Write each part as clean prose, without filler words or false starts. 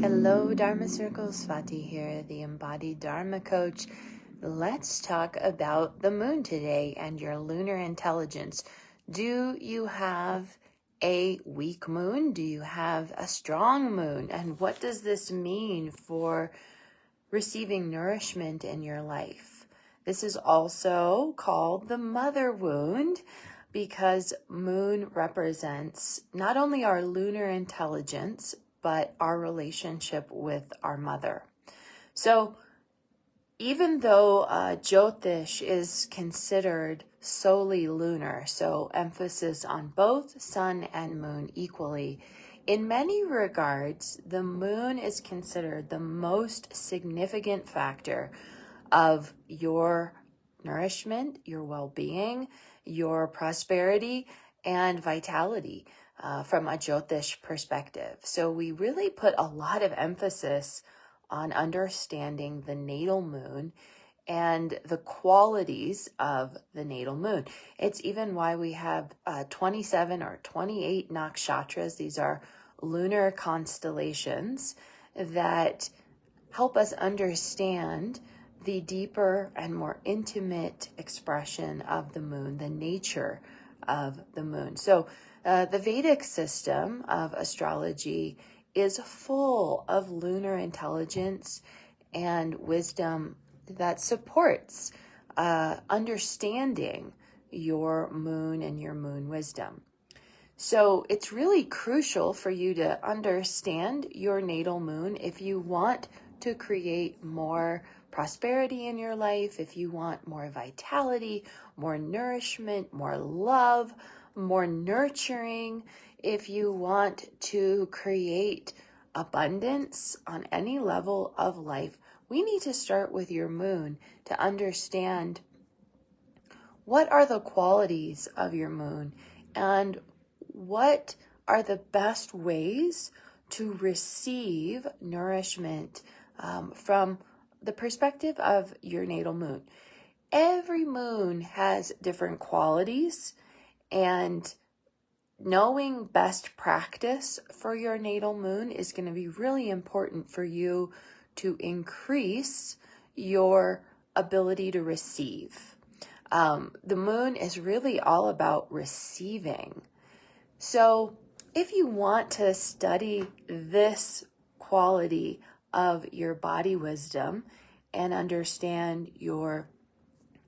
Hello, Dharma Circles. Swati here, the Embodied Dharma Coach. Let's talk about the moon today and your lunar intelligence. Do you have a weak moon? Do you have a strong moon? And what does this mean for receiving nourishment in your life? This is also called the mother wound because moon represents not only our lunar intelligence, but our relationship with our mother. So even though Jyotish is considered solely lunar, so emphasis on both sun and moon equally, in many regards, the moon is considered the most significant factor of your nourishment, your well-being, your prosperity, and vitality from a Jyotish perspective. So we really put a lot of emphasis on understanding the natal moon and the qualities of the natal moon. It's even why we have 27 or 28 nakshatras. These are lunar constellations that help us understand the deeper and more intimate expression of the moon, the nature of the moon. So the Vedic system of astrology is full of lunar intelligence and wisdom that supports understanding your moon and your moon wisdom. So it's really crucial for you to understand your natal moon if you want to create more prosperity in your life, if you want more vitality, more nourishment, more love, more nurturing, if you want to create abundance on any level of life. We need to start with your moon to understand what are the qualities of your moon and what are the best ways to receive nourishment from the perspective of your natal moon. Every moon has different qualities, and knowing best practice for your natal moon is going to be really important for you to increase your ability to receive. The moon is really all about receiving. So if you want to study this quality of your body wisdom and understand your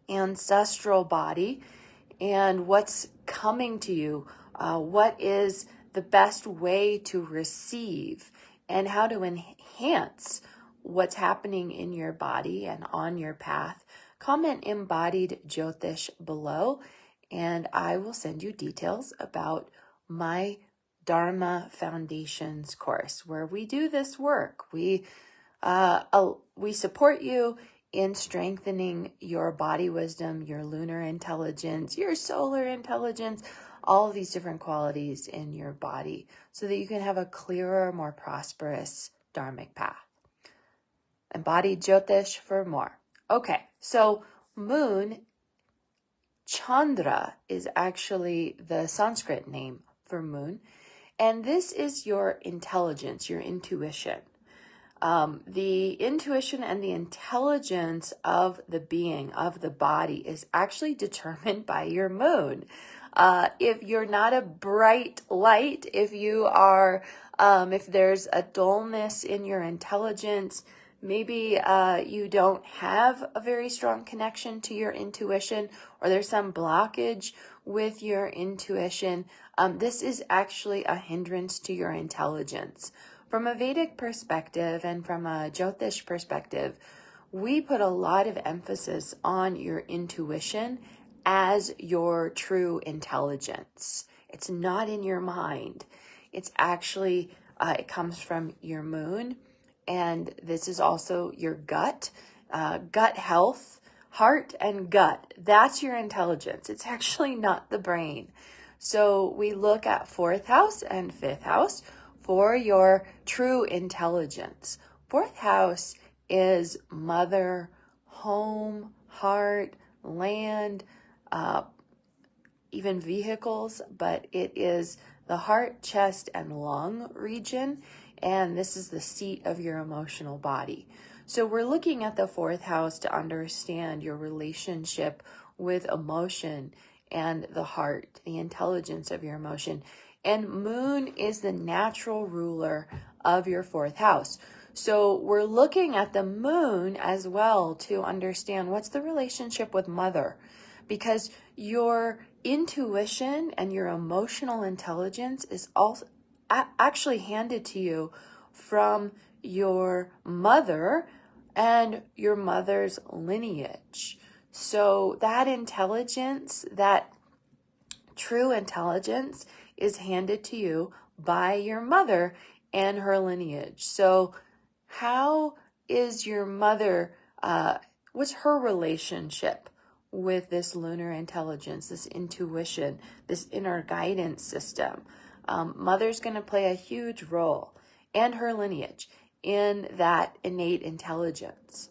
ancestral body and what's coming to you, what is the best way to receive and how to enhance what's happening in your body and on your path, comment Embodied Jyotish below, and I will send you details about my Dharma Foundations course where we do this work. We support you in strengthening your body wisdom, your lunar intelligence, your solar intelligence, all of these different qualities in your body so that you can have a clearer, more prosperous dharmic path. Embodied Jyotish for more. Okay, so moon, Chandra is actually the Sanskrit name for moon, and this is your intelligence, your intuition. The intuition and the intelligence of the being, of the body, is actually determined by your moon. If you're not a bright light, if you are, if there's a dullness in your intelligence, maybe you don't have a very strong connection to your intuition, or there's some blockage with your intuition, this is actually a hindrance to your intelligence. From a Vedic perspective and from a Jyotish perspective, we put a lot of emphasis on your intuition as your true intelligence. It's not in your mind. It's actually, it comes from your moon. And this is also your gut health, heart and gut. That's your intelligence. It's actually not the brain. So we look at 4th house and 5th house for your true intelligence. 4th house is mother, home, heart, land, even vehicles, but it is the heart, chest, and lung region. and this is the seat of your emotional body. So we're looking at the fourth house to understand your relationship with emotion and the heart, the intelligence of your emotion. And moon is the natural ruler of your fourth house. So we're looking at the moon as well to understand what's the relationship with mother, because your intuition and your emotional intelligence is also actually handed to you from your mother and your mother's lineage. So that intelligence, that true intelligence, is handed to you by your mother and her lineage. So how is your mother, what's her relationship with this lunar intelligence, this intuition, this inner guidance system? Mother's going to play a huge role, and her lineage, in that innate intelligence.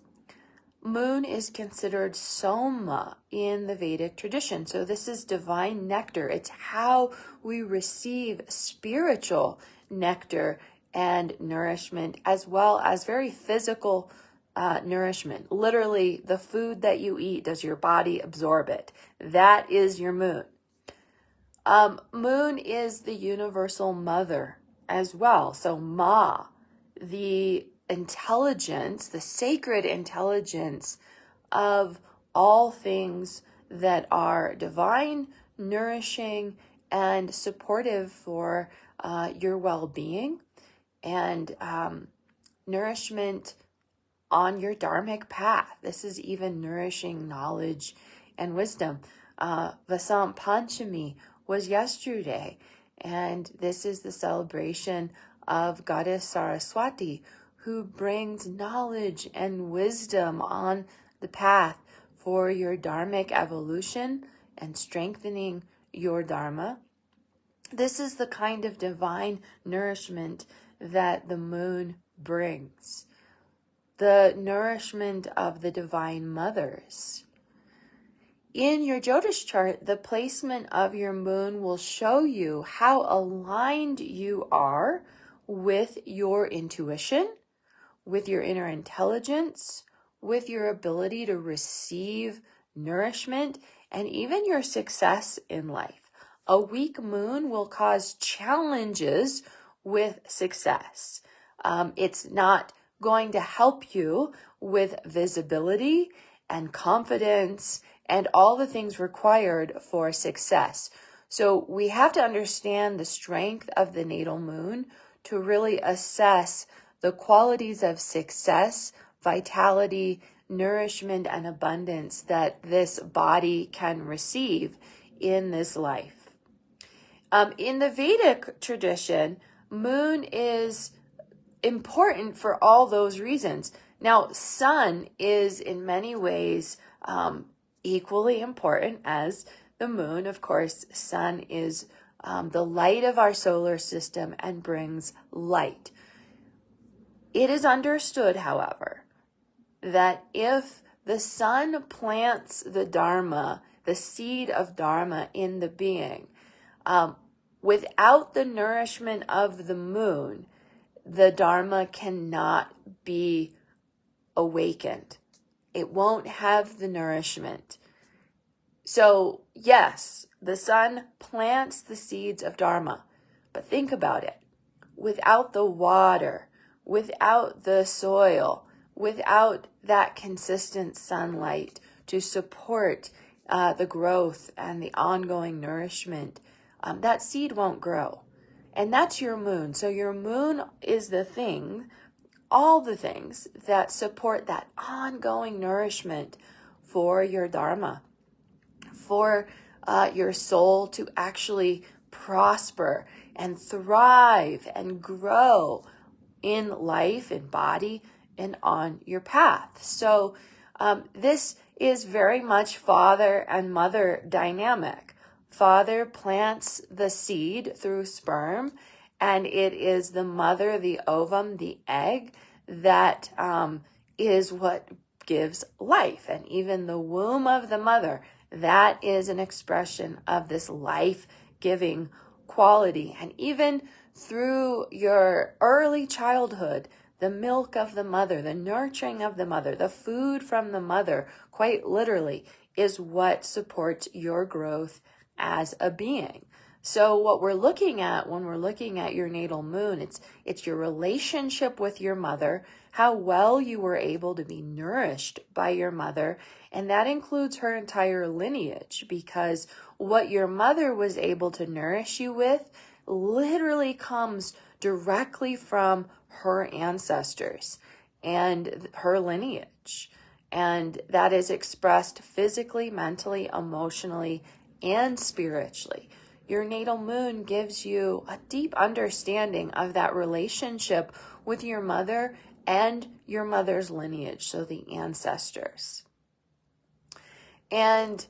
Moon is considered soma in the Vedic tradition. So this is divine nectar. It's how we receive spiritual nectar and nourishment, as well as very physical nourishment. Literally, the food that you eat, does your body absorb it? That is your moon. Moon is the universal mother as well. So Ma, the intelligence, the sacred intelligence of all things that are divine, nourishing, and supportive for your well-being and nourishment on your dharmic path. This is even nourishing knowledge and wisdom. Vasant Panchami was yesterday, and this is the celebration of Goddess Saraswati, who brings knowledge and wisdom on the path for your dharmic evolution and strengthening your dharma. This is the kind of divine nourishment that the moon brings, the nourishment of the divine mothers. In your Jyotish chart, the placement of your moon will show you how aligned you are with your intuition, with your inner intelligence, with your ability to receive nourishment, and even your success in life. A weak moon will cause challenges with success. It's not going to help you with visibility and confidence and all the things required for success. So we have to understand the strength of the natal moon to really assess the qualities of success, vitality, nourishment, and abundance that this body can receive in this life. In the Vedic tradition, moon is important for all those reasons. Now, sun is in many ways equally important as the moon. Of course, sun is the light of our solar system and brings light. It is understood, however, that if the sun plants the Dharma, the seed of Dharma in the being, without the nourishment of the moon, the Dharma cannot be awakened. It won't have the nourishment. So, yes, the sun plants the seeds of Dharma, but think about it. Without the water, without the soil, without that consistent sunlight to support the growth and the ongoing nourishment, that seed won't grow. And that's your moon. So your moon is the thing, all the things that support that ongoing nourishment for your Dharma, for your soul to actually prosper and thrive and grow in life, in body, and on your path. So this is very much father and mother dynamic. Father plants the seed through sperm, and it is the mother, the ovum, the egg, that is what gives life. And even the womb of the mother, that is an expression of this life-giving quality. And even through your early childhood, the milk of the mother, the nurturing of the mother, the food from the mother, quite literally, is what supports your growth as a being. So what we're looking at when we're looking at your natal moon, it's your relationship with your mother, how well you were able to be nourished by your mother, and that includes her entire lineage, because what your mother was able to nourish you with literally comes directly from her ancestors and her lineage. And that is expressed physically, mentally, emotionally, and spiritually. Your natal moon gives you a deep understanding of that relationship with your mother and your mother's lineage, so the ancestors. And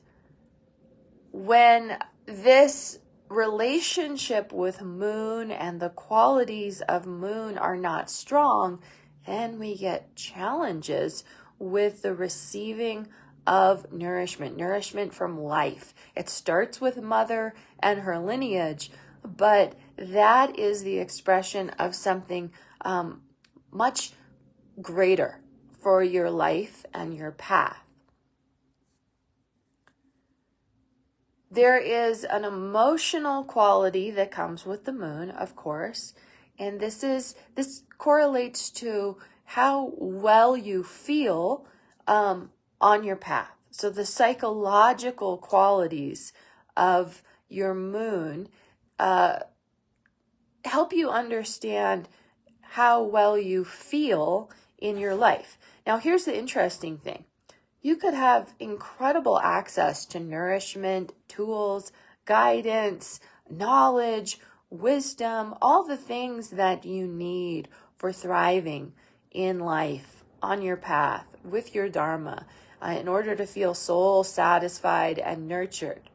when this relationship with moon and the qualities of moon are not strong, then we get challenges with the receiving of nourishment from life. It starts with mother and her lineage, but that is the expression of something much greater for your life and your path. There is an emotional quality that comes with the moon, of course, and this correlates to how well you feel on your path. So the psychological qualities of your moon help you understand how well you feel in your life. Now, here's the interesting thing. You could have incredible access to nourishment, tools, guidance, knowledge, wisdom, all the things that you need for thriving in life, on your path, with your Dharma, in order to feel soul satisfied and nurtured.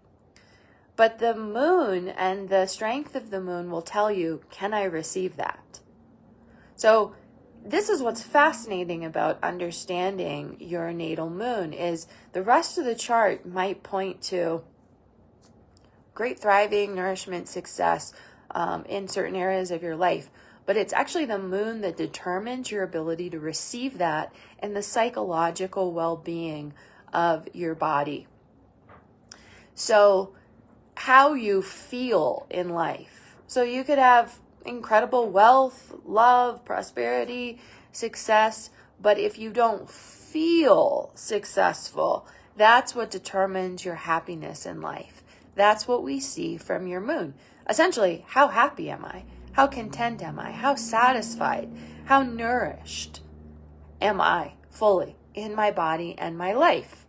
But the moon and the strength of the moon will tell you, can I receive that? So this is what's fascinating about understanding your natal moon, is the rest of the chart might point to great thriving, nourishment, success in certain areas of your life. But it's actually the moon that determines your ability to receive that and the psychological well-being of your body. So how you feel in life. So you could have incredible wealth, love, prosperity, success, but if you don't feel successful, that's what determines your happiness in life. That's what we see from your moon. Essentially, how happy am I? How content am I? How satisfied? How nourished am I fully in my body and my life?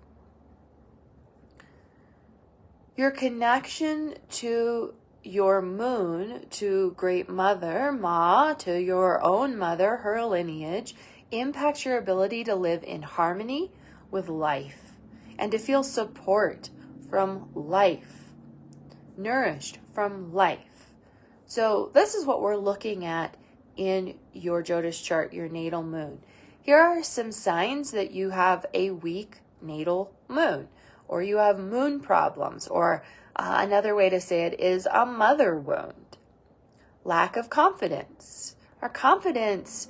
Your connection to your moon, to Great Mother, Ma, to your own mother, her lineage, impacts your ability to live in harmony with life and to feel support from life, nourished from life. So this is what we're looking at in your Jyotish chart, your natal moon. Here are some signs that you have a weak natal moon, or you have moon problems, or another way to say it is a mother wound. Lack of confidence. Our confidence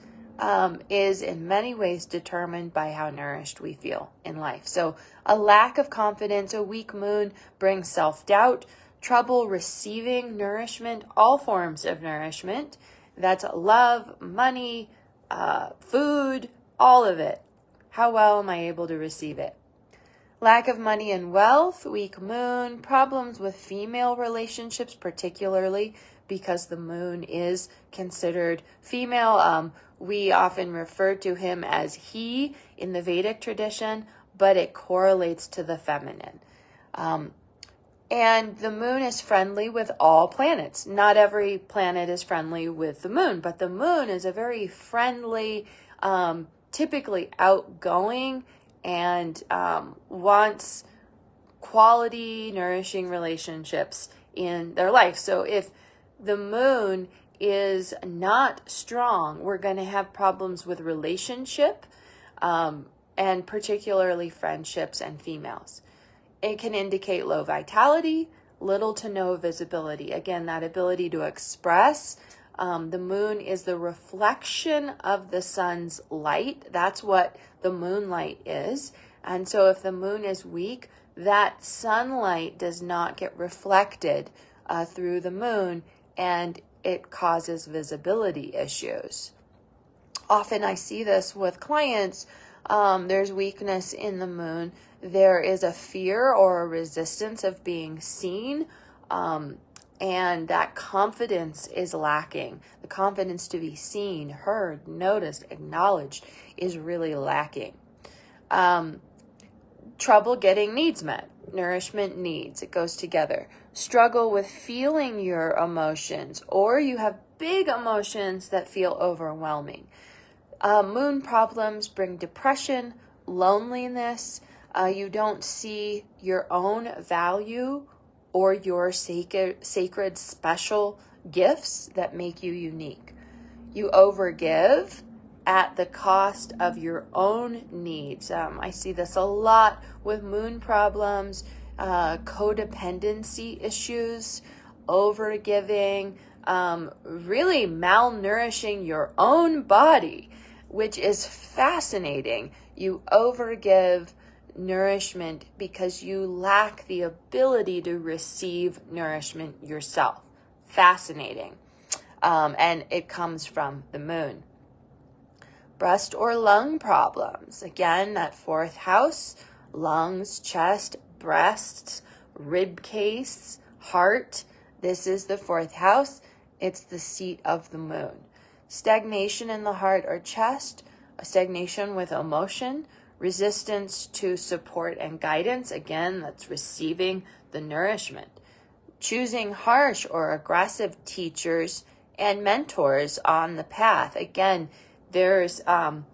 is in many ways determined by how nourished we feel in life. So a lack of confidence, a weak moon brings self-doubt, trouble receiving nourishment, all forms of nourishment. That's love, money, food, all of it. How well am I able to receive it? Lack of money and wealth, weak moon, problems with female relationships, particularly because the moon is considered female. We often refer to him as he in the Vedic tradition, but it correlates to the feminine. And the moon is friendly with all planets. Not every planet is friendly with the moon, but the moon is a very friendly, typically outgoing, and wants quality, nourishing relationships in their life. So if the moon is not strong, we're going to have problems with relationship, and particularly friendships and females. It can indicate low vitality, little to no visibility. Again, that ability to express The moon is the reflection of the sun's light. That's what the moonlight is. And so if the moon is weak, that sunlight does not get reflected through the moon, and it causes visibility issues. Often I see this with clients. There's weakness in the moon. There is a fear or a resistance of being seen, and that confidence is lacking. The confidence to be seen, heard, noticed, acknowledged is really lacking. Trouble getting needs met. Nourishment needs. It goes together. Struggle with feeling your emotions, or you have big emotions that feel overwhelming. Moon problems bring depression, loneliness. You don't see your own value or your sacred special gifts that make you unique. You overgive at the cost of your own needs. I see this a lot with moon problems, codependency issues, overgiving, really malnourishing your own body, which is fascinating. You overgive nourishment because you lack the ability to receive nourishment yourself. Fascinating. And it comes from the moon. Breast or lung problems. Again, that fourth house, lungs, chest, breasts, rib case, heart. This is the fourth house. It's the seat of the moon. Stagnation in the heart or chest, a stagnation with emotion, resistance to support and guidance. Again, that's receiving the nourishment. Choosing harsh or aggressive teachers and mentors on the path. Again, there's a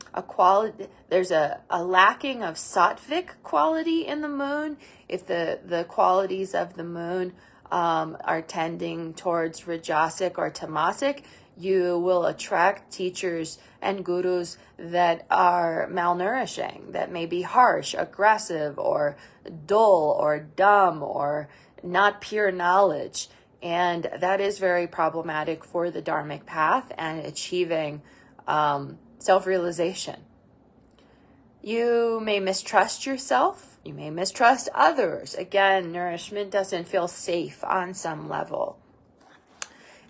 lacking of sattvic quality in the moon. If the qualities of the moon are tending towards rajasic or tamasic, you will attract teachers and gurus that are malnourishing, that may be harsh, aggressive, or dull, or dumb, or not pure knowledge. And that is very problematic for the dharmic path and achieving self-realization. You may mistrust yourself. You may mistrust others. Again, nourishment doesn't feel safe on some level.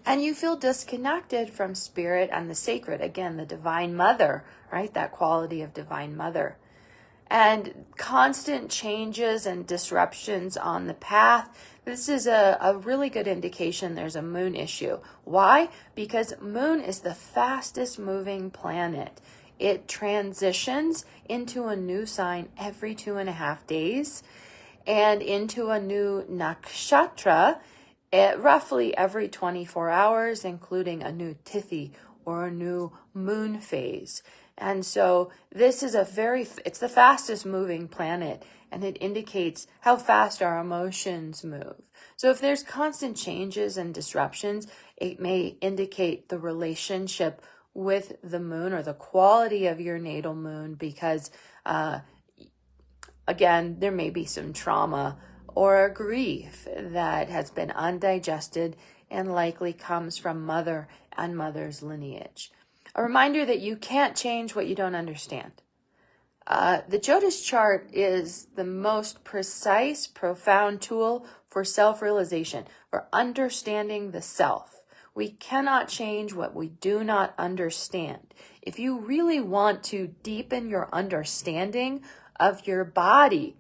And you feel disconnected from spirit and the sacred. Again, the divine mother, right? That quality of divine mother. And constant changes and disruptions on the path. This is a really good indication there's a moon issue. Why? Because moon is the fastest moving planet. It transitions into a new sign every 2.5 days and into a new nakshatra roughly every 24 hours, including a new tithi or a new moon phase. And so this is it's the fastest moving planet, and it indicates how fast our emotions move. So if there's constant changes and disruptions, it may indicate the relationship with the moon or the quality of your natal moon, because again, there may be some trauma or a grief that has been undigested and likely comes from mother and mother's lineage. A reminder that you can't change what you don't understand. The Jyotish chart is the most precise, profound tool for self-realization, for understanding the self. We cannot change what we do not understand. If you really want to deepen your understanding of your body,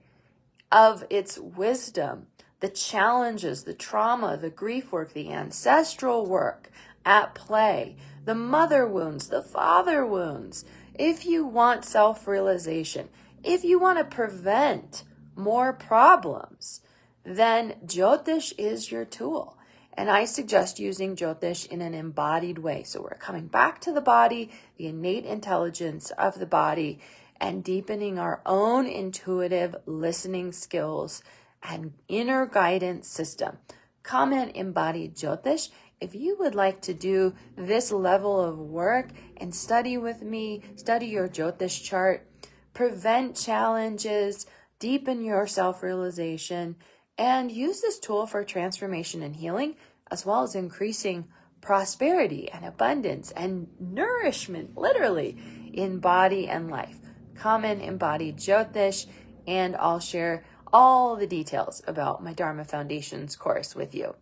of its wisdom, the challenges, the trauma, the grief work, the ancestral work at play, the mother wounds, the father wounds. If you want self-realization, if you want to prevent more problems, then Jyotish is your tool. And I suggest using Jyotish in an embodied way. So we're coming back to the body, the innate intelligence of the body, and deepening our own intuitive listening skills and inner guidance system. Comment Embodied Jyotish if you would like to do this level of work and study with me, study your Jyotish chart, prevent challenges, deepen your self-realization, and use this tool for transformation and healing, as well as increasing prosperity and abundance and nourishment, literally, in body and life. Come in Embodied Jyotish, and I'll share all the details about my Dharma Foundations course with you.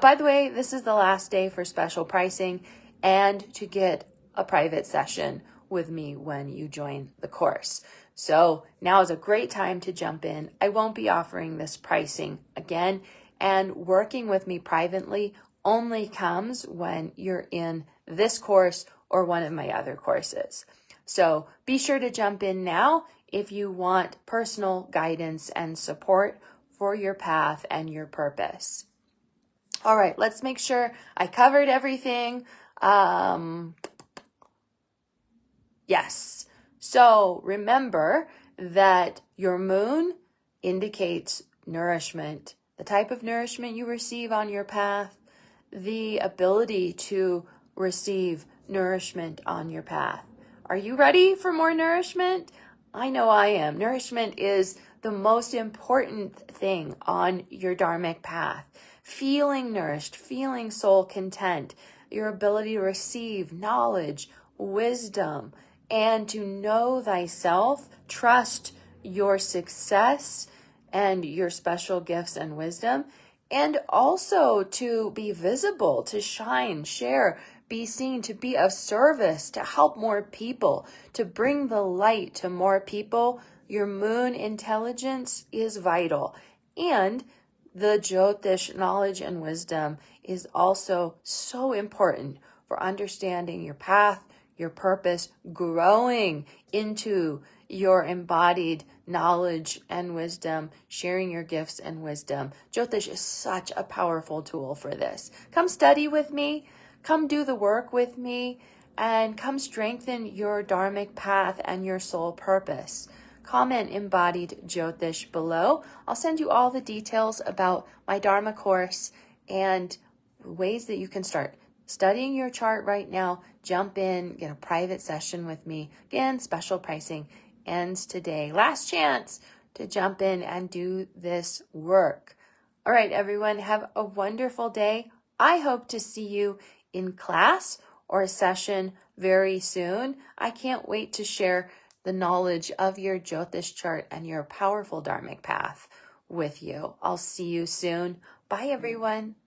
By the way, this is the last day for special pricing and to get a private session with me when you join the course. So now is a great time to jump in. I won't be offering this pricing again, and working with me privately only comes when you're in this course or one of my other courses. So be sure to jump in now if you want personal guidance and support for your path and your purpose. All right, let's make sure I covered everything. Yes. So remember that your moon indicates nourishment, the type of nourishment you receive on your path, the ability to receive nourishment on your path. Are you ready for more nourishment? I know I am. Nourishment is the most important thing on your dharmic path. Feeling nourished, feeling soul content, your ability to receive knowledge, wisdom, and to know thyself, trust your success and your special gifts and wisdom, and also to be visible, to shine, share, be seen, to be of service, to help more people, to bring the light to more people. Your moon intelligence is vital. And the Jyotish knowledge and wisdom is also so important for understanding your path, your purpose, growing into your embodied knowledge and wisdom, sharing your gifts and wisdom. Jyotish is such a powerful tool for this. Come study with me, come do the work with me, and come strengthen your dharmic path and your soul purpose. Comment Embodied Jyotish below. I'll send you all the details about my Dharma course and ways that you can start studying your chart right now. Jump in, get a private session with me. Again, special pricing ends today. Last chance to jump in and do this work. All right, everyone, have a wonderful day. I hope to see you in class or a session very soon. I can't wait to share the knowledge of your Jyotish chart and your powerful dharmic path with you. I'll see you soon. Bye, everyone.